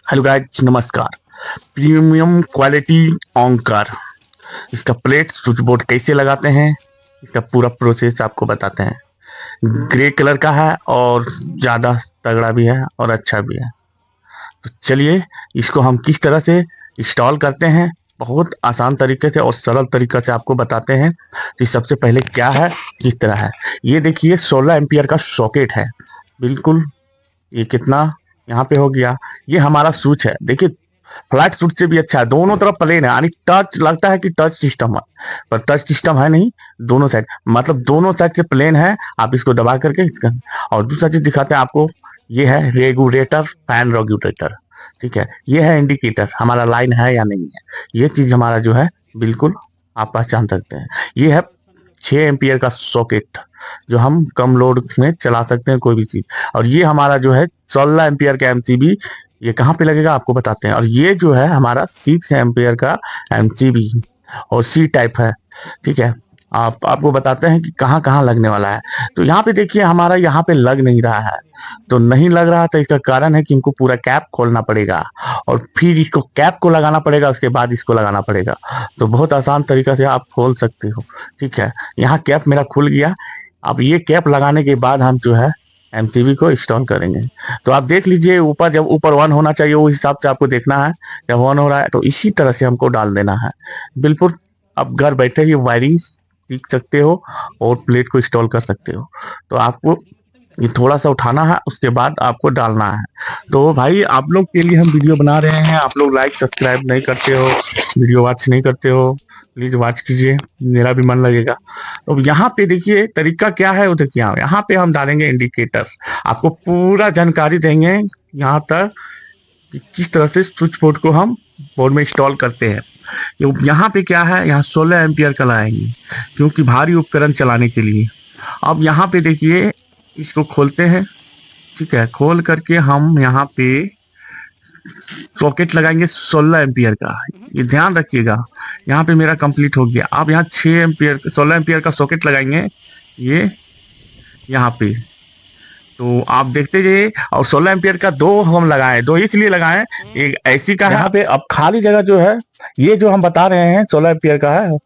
Hello guys, नमस्कार। Premium quality ओंकार, इसका plate switch board कैसे लगाते हैं, इसका पूरा प्रोसेस आपको बताते हैं। ग्रे कलर का है और ज़्यादा तगड़ा भी है और अच्छा भी है। तो चलिए इसको हम किस तरह से इंस्टॉल करते हैं, बहुत आसान तरीके से और सरल तरीके से आपको बताते हैं कि सबसे पहले क्या है, किस तरह है। ये देखिए 16 एम्पियर का सॉकेट है। बिल्कुल, ये कितना यहाँ पे हो गया। ये हमारा स्विच है, देखिए फ्लैट स्विच से भी अच्छा है, दोनों तरफ प्लेन है, यानी टच लगता है कि टच सिस्टम है, पर टच सिस्टम है नहीं। दोनों साइड मतलब दोनों साइड से प्लेन है। आप इसको दबा करके और दूसरा चीज दिखाते हैं आपको। ये है रेगुलेटर, फैन रेगुलेटर। ठीक है, ये है इंडिकेटर, हमारा लाइन है या नहीं है। ये चीज हमारा जो है बिल्कुल आप पहचान सकते हैं। ये है 6 एम्पियर का सॉकेट, जो हम कम लोड में चला सकते हैं कोई भी चीज। और ये हमारा जो है 16 एम्पियर का एमसीबी, ये कहाँ पे लगेगा आपको बताते हैं। और ये जो है हमारा 6 एम्पियर का एमसीबी और सी टाइप है। ठीक है, आपको बताते हैं कि कहाँ कहाँ लगने वाला है। तो यहाँ पे देखिए हमारा यहाँ पे लग नहीं रहा है। तो नहीं लग रहा, तो इसका कारण है कि इनको पूरा कैप खोलना पड़ेगा और फिर इसको कैप को लगाना पड़ेगा, उसके बाद इसको लगाना पड़ेगा। तो बहुत आसान तरीका से आप खोल सकते हो। ठीक है, यहाँ कैप मेरा खुल गया। अब ये कैप लगाने के बाद हम जो है एमसीबी को इंस्टॉल करेंगे। तो आप देख लीजिए ऊपर, जब ऊपर 1 होना चाहिए वो हिसाब से आपको देखना है। जब 1 हो रहा है तो इसी तरह से हमको डाल देना है। बिल्कुल, आप घर बैठे ही वायरिंग सीख सकते हो और प्लेट को इंस्टॉल कर सकते हो। तो आपको ये थोड़ा सा उठाना है, उसके बाद आपको डालना है। तो भाई आप लोग के लिए हम वीडियो बना रहे हैं, आप लोग लाइक सब्सक्राइब नहीं करते हो, वीडियो वॉच नहीं करते हो, प्लीज वॉच कीजिए, मेरा भी मन लगेगा। तो यहाँ पे देखिए तरीका क्या है, वो देखिए यहाँ पे हम डालेंगे इंडिकेटर। आपको पूरा जानकारी देंगे यहाँ तक कि किस तरह से स्विच बोर्ड को हम बोर्ड में इंस्टॉल करते हैं। यहाँ पे क्या है, यहाँ 16 एम्पियर का लाएंगे क्योंकि भारी उपकरण चलाने के लिए। अब यहाँ पे देखिए इसको खोलते हैं। ठीक है, खोल करके हम यहाँ पे सॉकेट लगाएंगे 16 एम्पियर का। ये ध्यान रखिएगा, यहाँ पे मेरा कंप्लीट हो गया। आप यहाँ 6 एम्पियर 16 एम्पियर का सॉकेट लगाएंगे ये यहाँ पे। तो आप देखते जाइए। और 16 एम्पियर का दो हम लगाए, दो इसलिए लगाए, एक ऐसी का है। यहाँ पे अब खाली जगह जो है, ये जो हम बता रहे हैं 16 एम्पियर का है।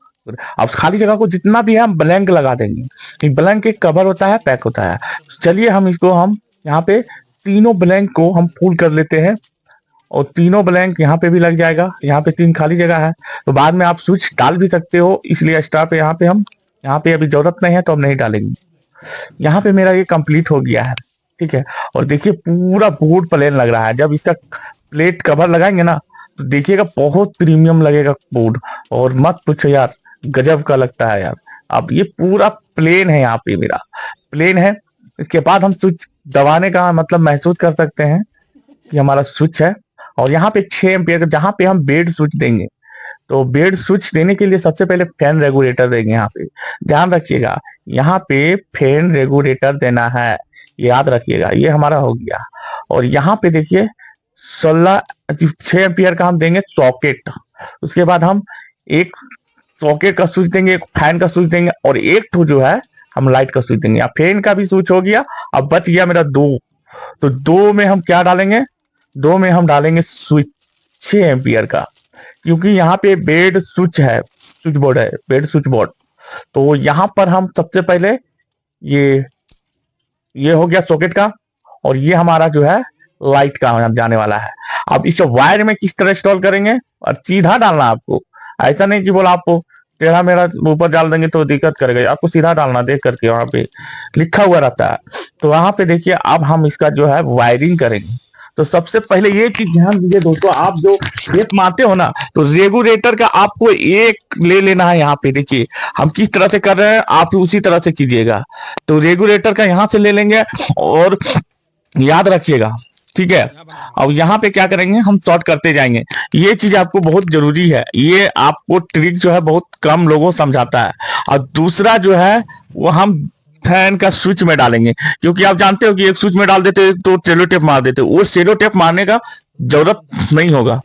अब खाली जगह को जितना भी है हम ब्लैंक लगा देंगे। ब्लैंक एक कवर होता है, पैक होता है। चलिए हम इसको हम यहाँ पे तीनों ब्लैंक को हम फुल कर लेते हैं और तीनों ब्लैंक यहाँ पे भी लग जाएगा। यहाँ पे 3 खाली जगह है, तो बाद में आप स्विच डाल भी सकते हो, इसलिए एक्स्ट्रा पे यहाँ पे हम यहाँ पे अभी जरूरत नहीं है तो हम नहीं डालेंगे। यहाँ पे मेरा ये कंप्लीट हो गया है। ठीक है, और देखिए पूरा बोर्ड प्लेन लग रहा है। जब इसका प्लेट कवर लगाएंगे ना तो देखिएगा बहुत प्रीमियम लगेगा बोर्ड, और मत पूछो यार, गजब का लगता है यार। अब ये पूरा प्लेन है, यहाँ पे मेरा प्लेन है। इसके बाद हम स्विच दबाने का मतलब महसूस कर सकते हैं कि हमारा स्विच है। और यहाँ पे 6 एम्पियर जहाँ पे हम बेड स्विच देंगे, तो बेड स्विच देने के लिए सबसे पहले फैन रेगुलेटर देंगे। यहाँ पे ध्यान रखिएगा, यहाँ पे फैन रेगुलेटर देना है, याद रखिएगा। ये हमारा हो गया। और यहाँ पे देखिए 6 एम्पियर का हम देंगे सॉकेट। उसके बाद हम एक सॉकेट का स्विच देंगे, एक फैन का स्विच देंगे और एक तो जो है हम लाइट का स्विच देंगे। फैन का भी स्विच हो गया। अब बच गया मेरा 2। तो 2 में हम क्या डालेंगे, 2 में हम डालेंगे स्विच 6 एम्पियर का, क्योंकि यहाँ पे बेड स्विच है, स्विच बोर्ड है, बेड स्विच बोर्ड। तो यहाँ पर हम सबसे पहले ये हो गया सॉकेट का, और ये हमारा जो है लाइट का जाने वाला है। अब इस वायर में किस तरह इंस्टॉल करेंगे, और सीधा डालना आपको, ऐसा नहीं कि बोला आपको टेढ़ा मेढ़ा ऊपर डाल देंगे तो दिक्कत करेगा। आपको सीधा डालना, देख करके वहां पे लिखा हुआ रहता है। तो वहां पे देखिए अब हम इसका जो है वायरिंग करेंगे। तो सबसे पहले ये चीज ध्यान दीजिए दोस्तों, आप जो टेप मारते हो ना, तो रेगुलेटर का आपको एक ले लेना है। यहाँ पे देखिए हम किस तरह से कर रहे हैं, आप उसी तरह से कीजिएगा। तो रेगुलेटर का यहाँ से ले लेंगे और याद रखिएगा। ठीक है, अब यहाँ पे क्या करेंगे, हम शॉर्ट करते जाएंगे। ये चीज आपको बहुत जरूरी है, ये आपको ट्रिक जो है बहुत कम लोगों समझाता है। और दूसरा जो है वो हम फैन का स्विच में डालेंगे, क्योंकि आप जानते हो कि एक स्विच में डाल देते तो सेलो टेप मार देते, वो सेलो टेप मारने का जरूरत नहीं होगा।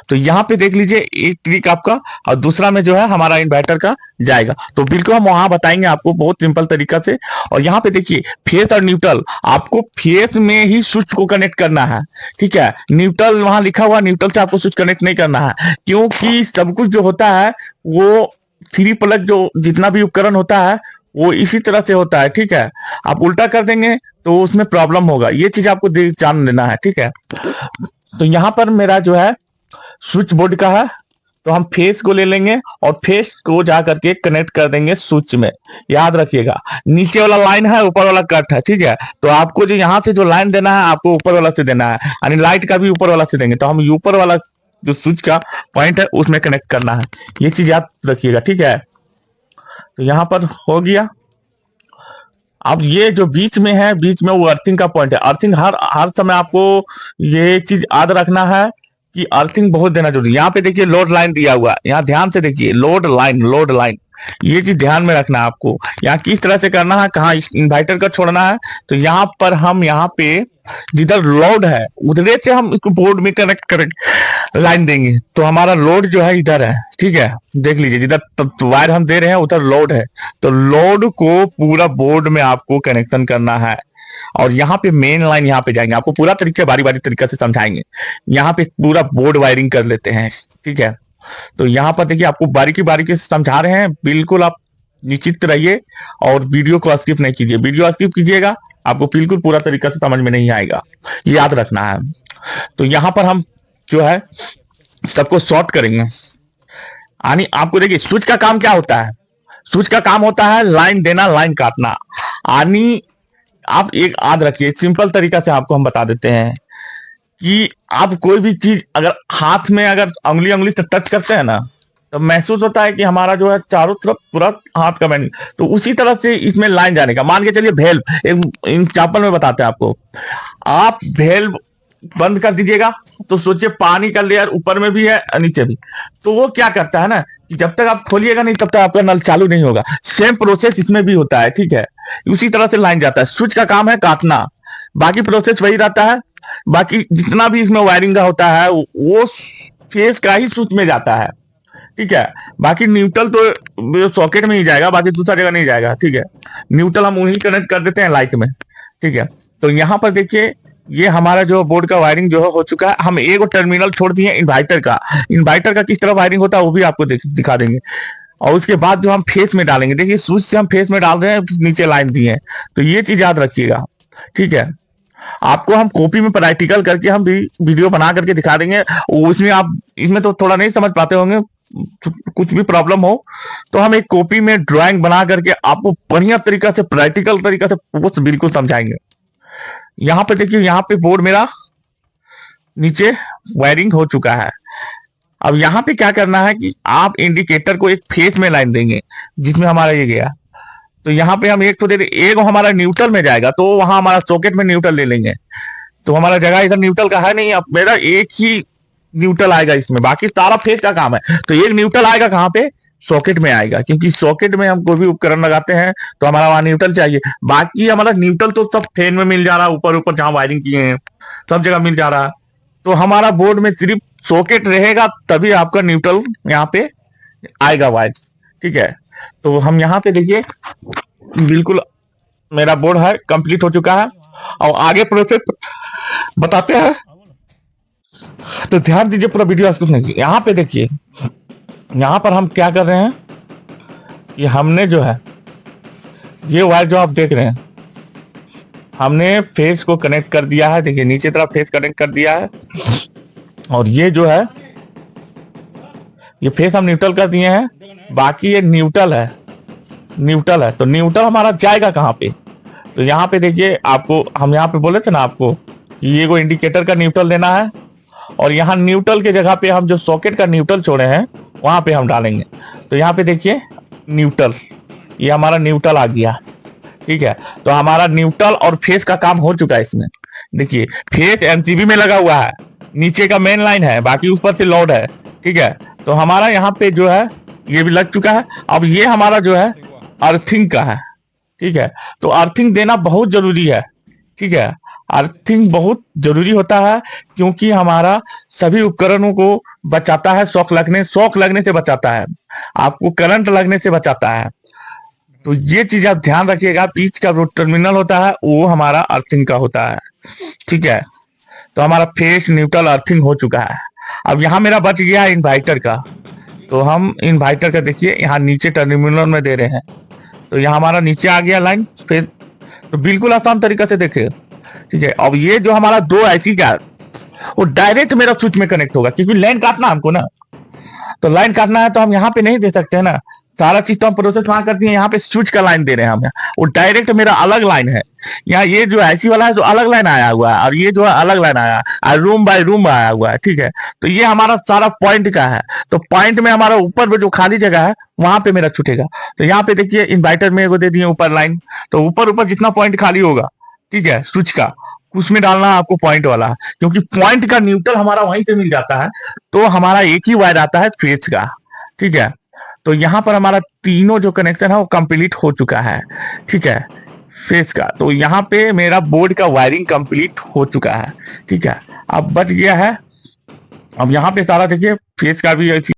तो यहाँ पे देख लीजिए एक ट्रिक आपका, और दूसरा में जो है हमारा इन्वर्टर का जाएगा। तो बिल्कुल हम वहां बताएंगे आपको बहुत सिंपल तरीका से। और यहाँ पे देखिए फेस और न्यूट्रल, आपको फेस में ही स्विच को कनेक्ट करना है, ठीक है। न्यूट्रल वहां लिखा हुआ, न्यूट्रल से आपको स्विच कनेक्ट नहीं करना है, क्योंकि सब कुछ जो होता है वो थ्री प्लग जो जितना भी उपकरण होता है वो इसी तरह से होता है, ठीक है। आप उल्टा कर देंगे तो उसमें प्रॉब्लम होगा, ये चीज आपको जान लेना है, ठीक है। तो यहाँ पर मेरा जो है स्विच बोर्ड का है, तो हम फेस को ले लेंगे और फेस को जा करके कनेक्ट कर देंगे स्विच में। याद रखिएगा नीचे वाला लाइन है, ऊपर वाला कट है, ठीक है। तो आपको जो यहाँ से जो लाइन देना है आपको ऊपर वाला से देना है, यानी लाइट का भी ऊपर वाला से देंगे। तो हम ऊपर वाला जो स्विच का पॉइंट है उसमें कनेक्ट करना है, ये चीज याद रखिएगा, ठीक है। तो यहाँ पर हो गया। अब ये जो बीच में है, बीच में वो अर्थिंग का पॉइंट है। अर्थिंग हर हर समय आपको ये चीज याद रखना है कि अर्थिंग बहुत देना जरूरी है। यहाँ पे देखिए लोड लाइन दिया हुआ है, यहाँ ध्यान से देखिए लोड लाइन, लोड लाइन, ये चीज ध्यान में रखना है आपको। यहाँ किस तरह से करना है, कहाँ इन्वर्टर का छोड़ना है। तो यहाँ पर हम यहाँ पे जिधर लोड है उधर से हम इसको बोर्ड में कनेक्ट करेंगे, लाइन देंगे। तो हमारा लोड जो है इधर है, ठीक है। देख लीजिए जिधर वायर हम दे रहे हैं उधर लोड है, तो लोड को पूरा बोर्ड में आपको कनेक्शन करना है। और यहाँ पे मेन लाइन यहाँ पे जाएंगे, आपको पूरा तरीके बारी बारी तरीके से समझाएंगे। यहाँ पे पूरा बोर्ड वायरिंग कर लेते हैं, ठीक है। तो यहाँ पर देखिए आपको बारीकी बारीकी से समझा रहे हैं, बिल्कुल आप निश्चित रहिए और वीडियो को स्किप नहीं कीजिए। वीडियो स्किप कीजिएगा आपको बिल्कुल पूरा तरीका से समझ में नहीं आएगा, ये याद रखना है। तो यहाँ पर हम जो है सबको शॉर्ट करेंगे। यानी आपको देखिए स्विच का काम क्या होता है, स्विच का काम होता है लाइन देना, लाइन काटना। यानी आप एक याद रखिए, सिंपल तरीका से आपको हम बता देते हैं कि आप कोई भी चीज अगर हाथ में अगर उंगली उंगली से टच करते हैं ना, तो महसूस होता है कि हमारा जो है चारों तरफ पूरा हाथ का बैंड। तो उसी तरह से इसमें लाइन जाने का, मान के चलिए भेल्व, एक एग्जाम्पल में बताते हैं आपको। आप भेल्व बंद कर दीजिएगा तो सोचिए पानी का लेयर ऊपर में भी है नीचे भी, तो वो क्या करता है ना कि जब तक आप खोलिएगा नहीं तब तक आपका नल चालू नहीं होगा। सेम प्रोसेस इसमें भी होता है, ठीक है। उसी तरह से लाइन जाता है। स्विच का काम है काटना, बाकी प्रोसेस वही रहता है। बाकी जितना भी इसमें वायरिंग का होता है वो फेस का ही स्विच में जाता है, ठीक है। बाकी न्यूट्रल तो सॉकेट में ही जाएगा, बाकी दूसरा जगह नहीं जाएगा, ठीक है। न्यूट्रल हम वही कनेक्ट कर देते हैं लाइट में, ठीक है। तो यहाँ पर देखिए ये हमारा जो बोर्ड का वायरिंग जो है हो चुका है। हम एक टर्मिनल छोड़ दिए इन्वर्टर का। इन्वर्टर का किस तरह वायरिंग होता है वो भी आपको दिखा देंगे। और उसके बाद जो हम फेस में डालेंगे, देखिए स्विच से हम फेस में डाल रहे हैं, नीचे लाइन दी है। तो ये चीज याद रखिएगा, ठीक है। आपको हम कॉपी में प्रैक्टिकल करके हम भी वीडियो बना करके दिखा देंगे। उसमें आप इसमें तो थोड़ा नहीं समझ पाते होंगे, कुछ भी प्रॉब्लम हो तो हम एक कॉपी में ड्राइंग बना करके आपको बढ़िया तरीका से प्रैक्टिकल तरीका से वो बिल्कुल समझाएंगे। यहाँ पे देखिए, यहाँ पे बोर्ड मेरा नीचे वायरिंग हो चुका है। अब यहाँ पे क्या करना है कि आप इंडिकेटर को एक फेस में लाइन देंगे जिसमें हमारा ये गया। तो यहाँ पे हम एक तो दे दे, एक हमारा न्यूट्रल में जाएगा तो वहां हमारा सॉकेट में न्यूट्रल ले लेंगे। तो हमारा जगह इधर न्यूट्रल का है नहीं, अब मेरा एक ही न्यूट्रल आएगा इसमें, बाकी सारा फेस का काम है। तो एक न्यूट्रल आएगा कहाँ पे, सॉकेट में आएगा, क्योंकि सॉकेट में हम कोई भी उपकरण लगाते हैं तो हमारा वहां न्यूट्रल चाहिए। बाकी हमारा न्यूट्रल तो सब फैन में मिल जा रहा है, ऊपर ऊपर जहां वायरिंग किए हैं सब जगह मिल जा रहा है। तो हमारा बोर्ड में सिर्फ सॉकेट रहेगा तभी आपका न्यूट्रल यहाँ पे आएगा वायर, ठीक है। तो हम यहाँ पे देखिए बिल्कुल मेरा बोर्ड है कंप्लीट हो चुका है। और आगे प्रोसेस बताते हैं, तो ध्यान दीजिए पूरा वीडियो कुछ नहीं। यहाँ पे देखिए, यहाँ पर हम क्या कर रहे हैं कि हमने जो है ये वायर जो आप देख रहे हैं हमने फेस को कनेक्ट कर दिया है। देखिए नीचे तरफ फेस कनेक्ट कर दिया है, और ये जो है ये फेस हम न्यूट्रल कर दिए हैं, बाकी ये न्यूट्रल है, न्यूट्रल है। तो न्यूट्रल हमारा जाएगा कहाँ पे, तो यहाँ पे देखिए आपको हम यहाँ पे बोले थे ना आपको कि ये को इंडिकेटर का न्यूट्रल देना है, और यहाँ न्यूट्रल के जगह पे हम जो सॉकेट का न्यूट्रल छोड़े हैं वहां पे हम डालेंगे। तो यहाँ पे देखिए न्यूट्रल, ये हमारा न्यूट्रल आ गया, ठीक है। तो हमारा न्यूट्रल और फेस का काम हो चुका है इसमें। देखिए फेस एमसीबी में लगा हुआ है, नीचे का मेन लाइन है, बाकी ऊपर से लोड है, ठीक है। तो हमारा यहाँ पे जो है ये भी लग चुका है। अब ये हमारा जो है अर्थिंग का है, ठीक है। तो अर्थिंग देना बहुत जरूरी है, ठीक है। अर्थिंग बहुत जरूरी होता है, क्योंकि हमारा सभी उपकरणों को बचाता है, शॉक लगने से बचाता है, आपको करंट लगने से बचाता है। तो ये चीज आप ध्यान रखिएगा, बीच का जो टर्मिनल होता है वो हमारा अर्थिंग का होता है, ठीक है। तो हमारा फेस न्यूट्रल अर्थिंग हो चुका है। अब यहाँ मेरा बच गया है इन्वर्टर का, तो हम इन्वर्टर का देखिए यहाँ नीचे टर्मिनल में दे रहे हैं, तो यहाँ हमारा नीचे आ गया लाइन, फिर तो बिल्कुल आसान तरीका से देखिए, ठीक है। अब ये जो हमारा 2 IC का वो डायरेक्ट मेरा स्विच में कनेक्ट होगा, क्योंकि लाइन काटना हमको ना, तो लाइन काटना है तो हम यहाँ पे नहीं दे सकते हैं ना, सारा चीज तो हम प्रोसेस वहां करती है, यहाँ पे स्विच का लाइन दे रहे हैं हम, वो डायरेक्ट मेरा अलग लाइन है। यहाँ ये जो IC वाला है जो अलग लाइन आया हुआ है, और ये जो है अलग लाइन आया है, रूम बाय रूम आया हुआ है, ठीक है। तो ये हमारा सारा पॉइंट का है, तो पॉइंट में हमारा ऊपर में जो खाली जगह है वहां पे मेरा छूटेगा। तो यहाँ पे देखिए इन्वर्टर में वो दे दिए ऊपर लाइन, तो ऊपर ऊपर जितना पॉइंट खाली होगा, ठीक है, स्विच का, उसमें डालना है आपको पॉइंट वाला, क्योंकि पॉइंट का न्यूट्रल हमारा वहीं पे मिल जाता है, तो हमारा एक ही वायर आता है फेज का, ठीक है। तो यहाँ पर हमारा तीनों जो कनेक्शन है वो कंप्लीट हो चुका है, ठीक है, फेस का। तो यहाँ पे मेरा बोर्ड का वायरिंग कंप्लीट हो चुका है, ठीक है। अब बच गया है, अब यहाँ पे सारा देखिए फेस का भी